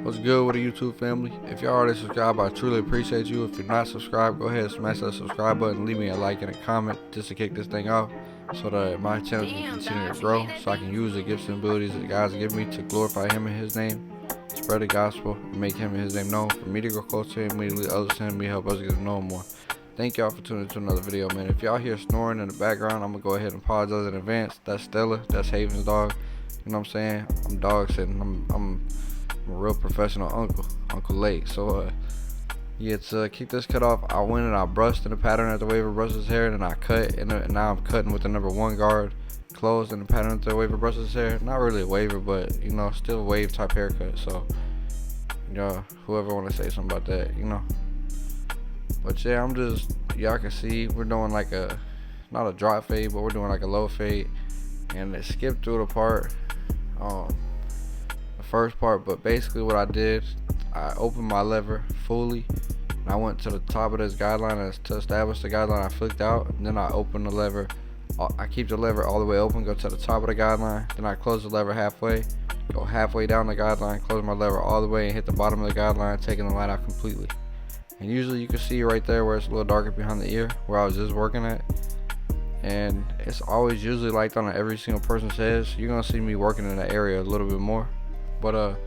What's good with the YouTube family? If y'all already subscribed, I truly appreciate you. If you're not subscribed, go ahead and smash that subscribe button. Leave me a like and a comment just to kick this thing off so that my channel can continue to grow, so I can use the gifts and abilities that God has given me to glorify Him and His name, spread the gospel, and make Him and His name known. For me to go closer to Him, me to lead others to Him, me help us get to know Him more. Thank y'all for tuning into another video, man. If y'all hear snoring in the background, I'm gonna go ahead and apologize in advance. That's Stella. That's Haven's dog. You know what I'm saying? I'm dog sitting. I'm a real professional Uncle Lake. So yeah, to keep this cut off, I went and I brushed in the pattern at the waver brushed his hair, and then I cut, and now I'm cutting with the number 1 guard closed in the pattern at the waver brushed his hair. Not really a waver, but you know, still a wave type haircut. So y'all, whoever want to say something about that, you know. But yeah, y'all can see we're doing like not a drop fade, but we're doing like a low fade, and it skipped through the part, the first part. But basically what I did, I opened my lever fully, and I went to the top of this guideline, and to establish the guideline I flicked out, and then I open the lever. I keep the lever all the way open, go to the top of the guideline, then I close the lever halfway, go halfway down the guideline, close my lever all the way, and hit the bottom of the guideline, taking the light out completely. And usually you can see right there where it's a little darker behind the ear, where I was just working at. And it's always usually like on every single person's head, so you're gonna see me working in that area a little bit more. But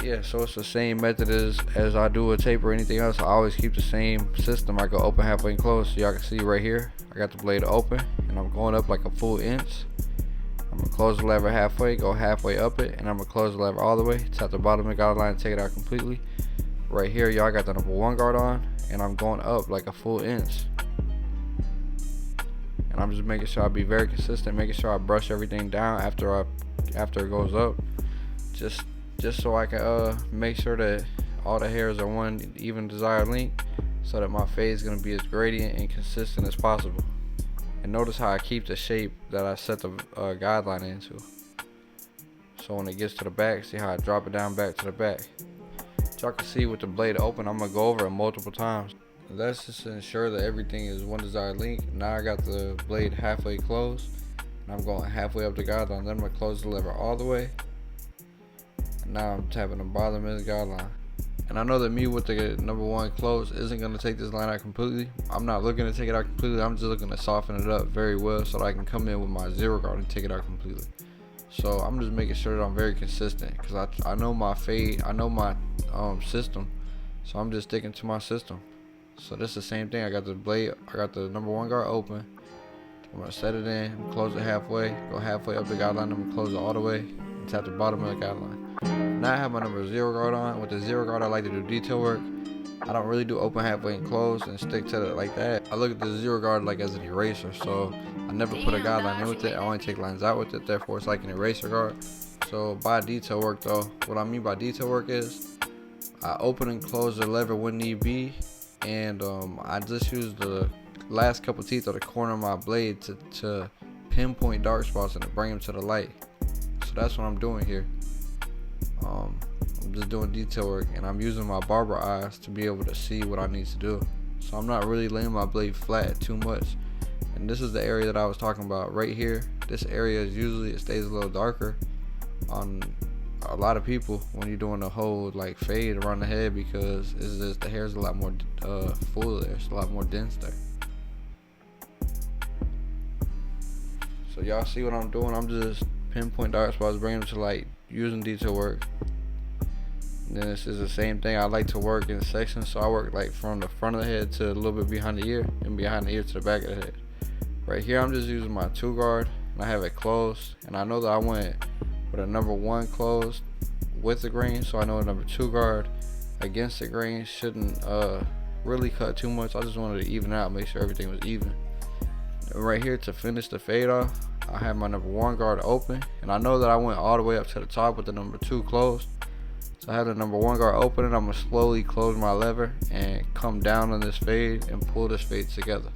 yeah, so it's the same method as I do a tape or anything else. I always keep the same system. I go open halfway and close. So y'all can see right here, I got the blade open, and I'm going up like a full inch. I'm gonna close the lever halfway, go halfway up it, and I'm gonna close the lever all the way, tap the bottom of the guideline and take it out completely. Right here, y'all got the number 1 guard on, and I'm going up like a full inch. And I'm just making sure I be very consistent, making sure I brush everything down after it goes up, just so I can make sure that all the hairs are one even desired length, so that my fade is gonna be as gradient and consistent as possible. And notice how I keep the shape that I set the guideline into. So when it gets to the back, see how I drop it down back to the back. Y'all can see with the blade open, I'm gonna go over it multiple times. That's just to ensure that everything is one desired length. Now I got the blade halfway closed, and I'm going halfway up the guideline. Then I'm gonna close the lever all the way, and now I'm tapping the bottom of the guideline. And I know that me with the number 1 closed isn't gonna take this line out completely. I'm not looking to take it out completely. I'm just looking to soften it up very well so that I can come in with my 0 guard and take it out completely. So I'm just making sure that I'm very consistent, because I know my fade, I know my system, so I'm just sticking to my system. So this is the same thing. I got the blade, I got the number 1 guard open. I'm gonna set it in, close it halfway, go halfway up the guideline, I'm gonna close it all the way, and tap the bottom of the guideline. Now I have my number 0 guard on. With the 0 guard, I like to do detail work. I don't really do open halfway and close and stick to it like that. I look at the 0 guard like as an eraser, so I never put a guideline in with it. I only take lines out with it, therefore it's like an eraser guard. So by detail work though, what I mean by detail work is I open and close the lever when need be, and I just use the last couple teeth of the corner of my blade to pinpoint dark spots and to bring them to the light. So that's what I'm doing here. I'm just doing detail work, and I'm using my barber eyes to be able to see what I need to do. So I'm not really laying my blade flat too much. And this is the area that I was talking about right here. This area is usually, it stays a little darker on a lot of people when you're doing the whole like fade around the head, because it's just the hair's a lot more full there. It's a lot more dense there. So y'all see what I'm doing? I'm just pinpoint dark spots, bringing them to light, using detail work. And then this is the same thing. I like to work in sections, so I work like from the front of the head to a little bit behind the ear, and behind the ear to the back of the head. Right here, I'm just using my 2 guard, and I have it closed. And I know that I went with a number 1 closed with the grain, so I know a number 2 guard against the grain shouldn't really cut too much. I just wanted to even out, make sure everything was even. And right here, to finish the fade off, I have my number 1 guard open, and I know that I went all the way up to the top with the number 2 closed. So I have the number 1 guard open, and I'm gonna slowly close my lever and come down on this fade and pull this fade together.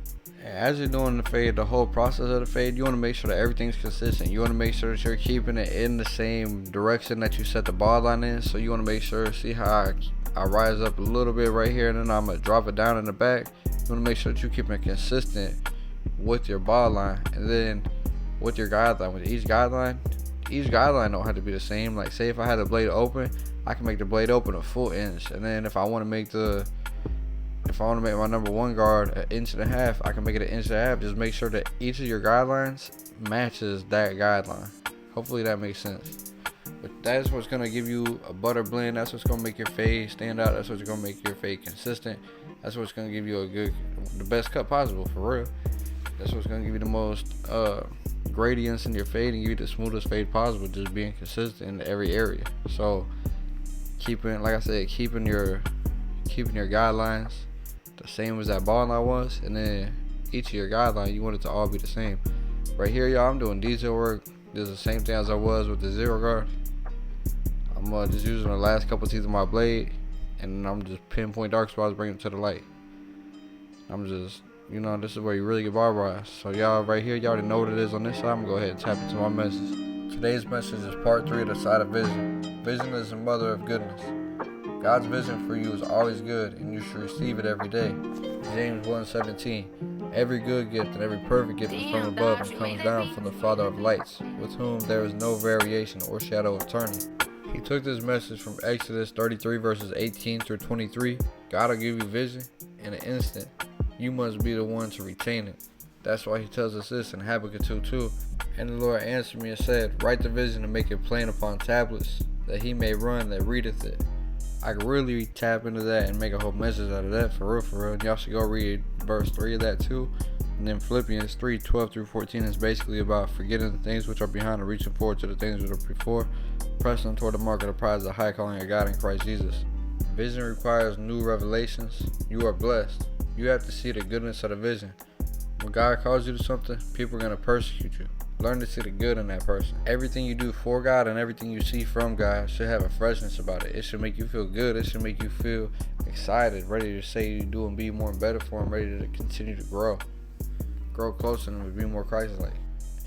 And as you're doing the fade, the whole process of the fade, you want to make sure that everything's consistent. You want to make sure that you're keeping it in the same direction that you set the ball line in. So you want to make sure, see how I rise up a little bit right here, and then I'm gonna drop it down in the back. You want to make sure that you keep it consistent with your ball line, and then with your guideline. With each guideline don't have to be the same. Like say if I had the blade open, I can make the blade open a full inch. And then if I want to make my number 1 guard an inch and a half, I can make it an inch and a half. Just make sure that each of your guidelines matches that guideline. Hopefully that makes sense. But that's what's gonna give you a butter blend. That's what's gonna make your fade stand out. That's what's gonna make your fade consistent. That's what's gonna give you the best cut possible, for real. That's what's gonna give you the most gradients in your fade and give you the smoothest fade possible. Just being consistent in every area. So keeping your guidelines the same as that ball line was, and then each of your guidelines you want it to all be the same. Right here, y'all, I'm doing detail work. This is the same thing as I was with the 0 guard. I'm just using the last couple teeth of my blade, and I'm just pinpoint dark spots, bring them to the light. I'm just, this is where you really get barbarized. So y'all, right here, y'all already know what it is on this side. I'm gonna go ahead and tap into my message. Today's message is part 3 of the side of vision. Vision is the mother of goodness. God's vision for you is always good, and you should receive it every day. James 1:17. Every good gift and every perfect gift is from above and comes down from the Father of lights, with whom there is no variation or shadow of turning. He took this message from Exodus 33 verses 18 through 23. God will give you vision in an instant. You must be the one to retain it. That's why he tells us this in Habakkuk 2:2. And the Lord answered me and said, write the vision and make it plain upon tablets, that he may run that readeth it. I could really tap into that and make a whole message out of that, for real. And y'all should go read verse 3 of that too. And then Philippians 3:12 through 14 is basically about forgetting the things which are behind and reaching forward to the things which are before, pressing toward the mark of the prize of the high calling of God in Christ Jesus. Vision requires new revelations. You are blessed. You have to see the goodness of the vision. When God calls you to something, people are going to persecute you. Learn to see the good in that person. Everything you do for God and everything you see from God should have a freshness about it. It should make you feel good. It should make you feel excited, ready to say you do and be more and better for Him, ready to continue to grow closer to Him and be more Christ-like.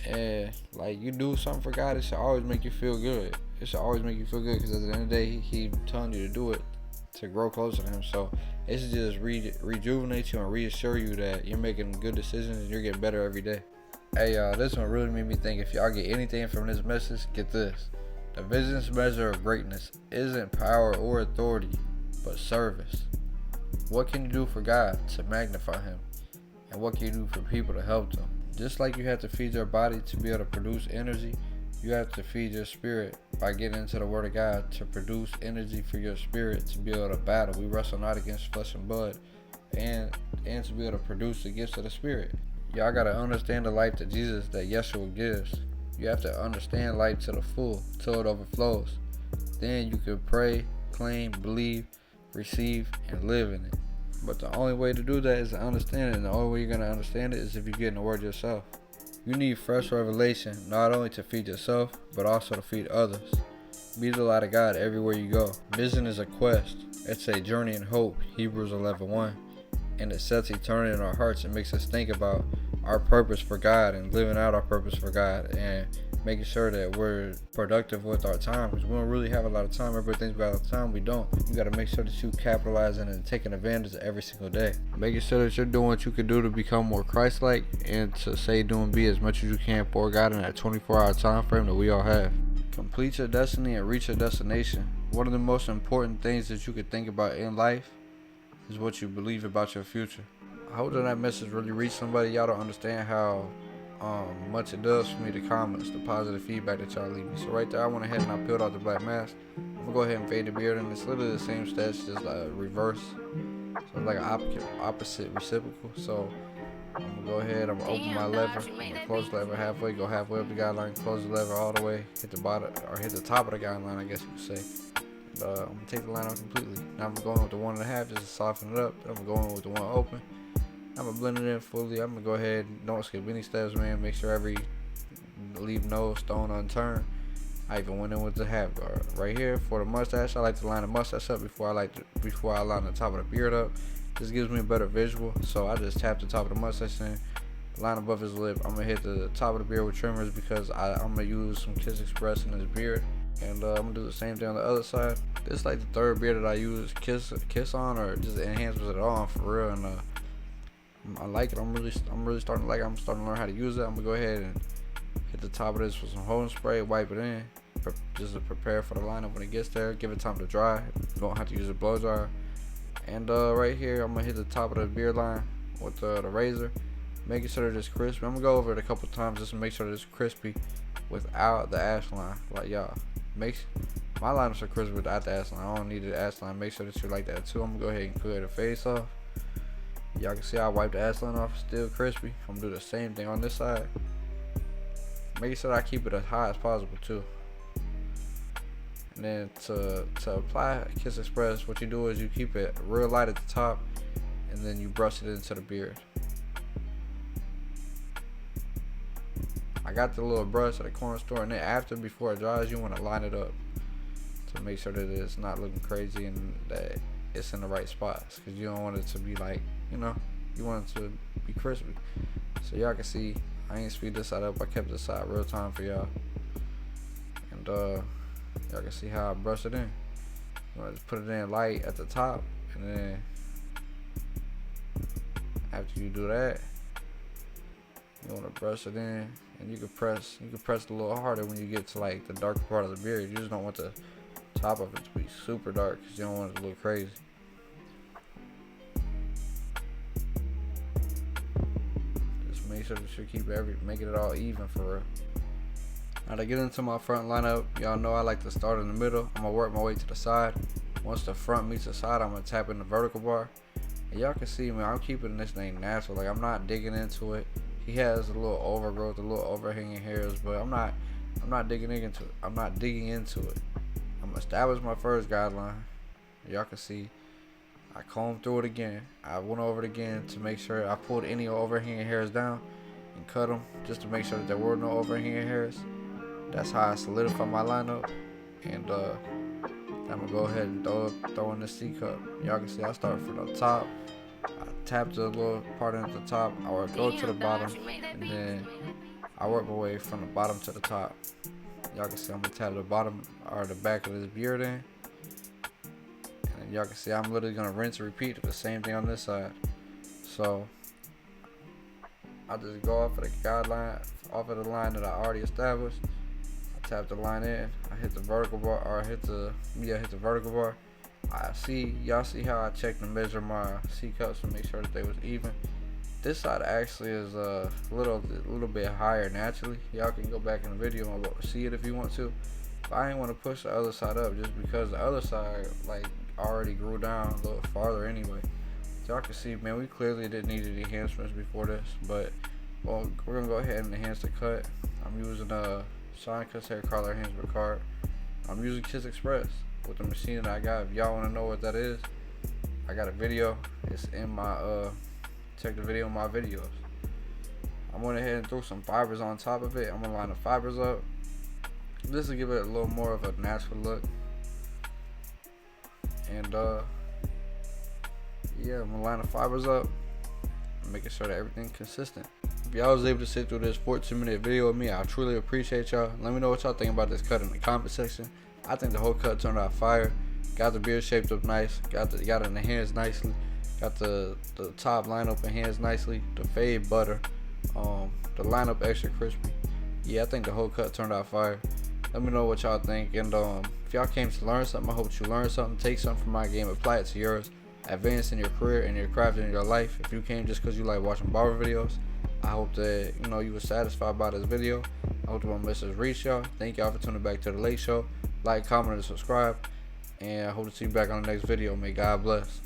And like, you do something for God, it should always make you feel good. It should always make you feel good, because at the end of the day, He telling you to do it to grow closer to Him. So it should just rejuvenate you and reassure you that you're making good decisions and you're getting better every day. Hey y'all, this one really made me think. If y'all get anything from this message, get this. The vision's measure of greatness isn't power or authority, but service. What can you do for God to magnify Him? And what can you do for people to help them? Just like you have to feed your body to be able to produce energy, you have to feed your spirit by getting into the Word of God to produce energy for your spirit to be able to battle. We wrestle not against flesh and blood, and to be able to produce the gifts of the Spirit. Y'all gotta understand the life that Yeshua gives. You have to understand life to the full, till it overflows. Then you can pray, claim, believe, receive, and live in it. But the only way to do that is to understand it, and the only way you're gonna understand it is if you get in the Word yourself. You need fresh revelation, not only to feed yourself, but also to feed others. Be the light of God everywhere you go. Vision is a quest. It's a journey in hope, Hebrews 11:1. And it sets eternity in our hearts and makes us think about our purpose for God and living out our purpose for God and making sure that we're productive with our time, because we don't really have a lot of time. Everybody thinks about the time, we don't. You got to make sure that you capitalizing and taking advantage of every single day. Making sure that you're doing what you can do to become more Christ-like and to say, do and be as much as you can for God in that 24-hour time frame that we all have. Complete your destiny and reach your destination. One of the most important things that you could think about in life is what you believe about your future. I hope that message really reached somebody. Y'all don't understand how much it does for me, the comments, the positive feedback that y'all leave me. So right there, I went ahead and I peeled out the black mask. I'm gonna go ahead and fade the beard, and it's literally the same steps, just reverse. So it's like an opposite reciprocal. So I'm gonna go ahead, I'm gonna open my lever, I'm gonna close the lever halfway, go halfway up the guideline, close the lever all the way, hit the bottom, or hit the top of the guideline, I guess you could say. I'm gonna take the line out completely. Now I'm going with the 1.5 just to soften it up. I'm going with the one open. I'm gonna blend it in fully. I'm gonna go ahead, don't skip any steps, man. Make sure leave no stone unturned. I even went in with the half guard right here for the mustache. I like to line the mustache up before I line the top of the beard up. This gives me a better visual. So I just tap the top of the mustache in, line above his lip. I'm gonna hit the top of the beard with trimmers because I'm gonna use some Kiss Express in his beard. And I'm gonna do the same thing on the other side. This is like the third beard that I use kiss on, or just enhancements at all, for real. And I like it. I'm really starting to like it. I'm starting to learn how to use it. I'm gonna go ahead and hit the top of this with some holding spray, wipe it in, to prepare for the lineup when it gets there. Give it time to dry. You don't have to use a blow dryer. And right here, I'm gonna hit the top of the beard line with the razor, making sure that it's crispy. I'm gonna go over it a couple times just to make sure that it's crispy without the ash line. Like y'all, my lineups are crispy without the ash line. I don't need the ash line. Make sure that you like that too. I'm gonna go ahead and clear the face off. Y'all can see I wiped the ash line off, still crispy. I'm gonna do the same thing on this side. Make sure that I keep it as high as possible too. And then to apply Kiss Express, what you do is you keep it real light at the top, and then you brush it into the beard. I got the little brush at the corner store, and then before it dries, you want to line it up to make sure that it's not looking crazy and that it's in the right spots, because you don't want it to be like, you want it to be crispy. So y'all can see I ain't speed this side up. I kept this side real time for y'all, and y'all can see how I brush it in. You want to just put it in light at the top, and then after you do that, you want to brush it in, and you can press a little harder when you get to like the darker part of the beard. You just don't want the top of it to be super dark, because you don't want it to look crazy. Just make sure that you keep making it all even for real. Now to get into my front lineup, y'all know I like to start in the middle. I'm gonna work my way to the side. Once the front meets the side, I'm gonna tap in the vertical bar. And y'all can see, man, I'm keeping this thing natural. Like, I'm not digging into it. He has a little overgrowth, a little overhanging hairs, but I'm not digging into it. I'm gonna establish my first guideline. Y'all can see I combed through it again. I went over it again to make sure I pulled any overhanging hairs down and cut them, just to make sure that there were no overhanging hairs. That's how I solidify my lineup. And I'm gonna go ahead and throw in the C cup. Y'all can see I start from the top. I tap the little part at the top. I would go to the bottom, and then I work my way from the bottom to the top. Y'all can see I'm gonna tap the bottom or the back of this beard in. And y'all can see I'm literally gonna rinse and repeat the same thing on this side. So I just go off of the guideline, off of the line that I already established. I tap the line in, I hit the vertical bar, or hit the vertical bar. Y'all see how I check to measure my C cups to make sure that they was even. This side actually is a little bit higher naturally. Y'all can go back in the video and see it if you want to. But I ain't want to push the other side up just because the other side like already grew down a little farther anyway. So y'all can see, man, we clearly didn't need any enhancements before this, but well, we're gonna go ahead and enhance the cut. I'm using a Shine Cuts Hair Color Enhancement card. I'm using Kiss Express with the machine that I got. If y'all want to know what that is, I got a video. It's in my check the video in my videos. I went ahead and threw some fibers on top of it. I'm gonna line the fibers up. This will give it a little more of a natural look. And yeah, I'm gonna line the fibers up, making sure that everything's consistent. If y'all was able to sit through this 14-minute video with me, I truly appreciate y'all. Let me know what y'all think about this cut in the comment section. I think the whole cut turned out fire. Got the beard shaped up nice. Got it enhanced nicely. Got the top lineup enhanced nicely. The fade butter. The lineup extra crispy. Yeah, I think the whole cut turned out fire. Let me know what y'all think. And if y'all came to learn something, I hope you learned something. Take something from my game, apply it to yours. Advance in your career and your craft and your life. If you came just because you like watching barber videos, I hope that you were satisfied by this video. I hope my message reached y'all. Thank y'all for tuning back to the Late Show. Like, comment, and subscribe. And I hope to see you back on the next video. May God bless.